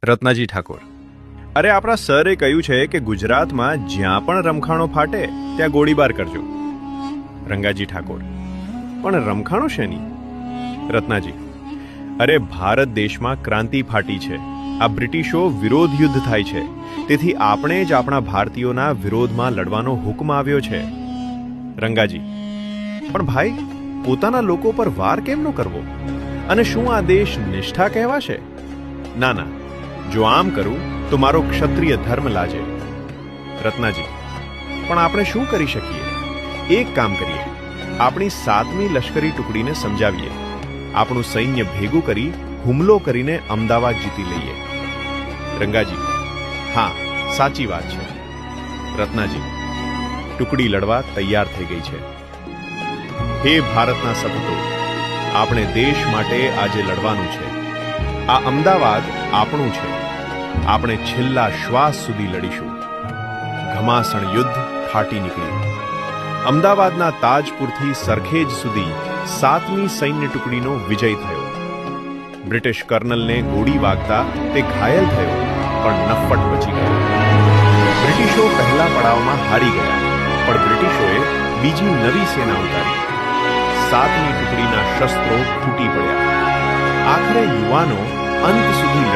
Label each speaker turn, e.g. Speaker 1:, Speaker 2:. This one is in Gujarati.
Speaker 1: રત્નાજી ઠાકોર. અરે આપણા સરે કહ્યું છે કે ગુજરાતમાં જ્યાં પણ રમખાણો ફાટે ત્યાં ગોળીબાર કરજો. રંગાજી ઠાકોર. પણ રમખાણો શેની? રત્નાજી. અરે ભારત દેશમાં ક્રાંતિ ફાટી છે. આ બ્રિટિશો વિરોધ યુદ્ધ થાય છે, તેથી આપણે જ આપણા ભારતીયોના વિરોધમાં લડવાનો હુકમ આવ્યો છે. રંગાજી. પણ ભાઈ, પોતાના લોકો પર વાર કેમ ન કરવો? અને શું આ દેશ નિષ્ઠા કહેવાશે? ના ના, જો આમ કરું તો મારો ક્ષત્રિય ધર્મ લાજે. રત્નાજી. પણ આપણે શું કરી શકીએ? એક કામ કરીએ, આપણી 7મી લશ્કરી ટુકડીને સમજાવીએ, આપણું સૈન્ય ભેગું કરી હુમલો કરીને અમદાવાદ જીતી લઈએ. રંગાજી. હા, સાચી વાત છે. રત્નાજી. ટુકડી લડવા તૈયાર થઈ ગઈ છે. હે ભારતના સપૂતો, આપણે દેશ માટે આજે લડવાનું છે. આ અમદાવાદ આપણું છે. આપણે છેલ્લા શ્વાસ સુધી લડીશું. ઘમાસણ યુદ્ધ ફાટી નીકળ્યું. અમદાવાદના તાજપુરથી સરખેજ સુધી 7મી સૈન્ય ટુકડીનો વિજય થયો. બ્રિટિશ કર્નલને ગોળી વાગતા તે ઘાયલ થયો, પણ નફ્ફટ બચી ગયો. બ્રિટિશો પહેલા પડાવમાં હારી ગયા, પણ બ્રિટિશોએ બીજી નવી સેના ઉતારી. 7મી ટુકડીના શસ્ત્રો ફૂટી પડ્યા. આખરે યુવાનો અંત સુધી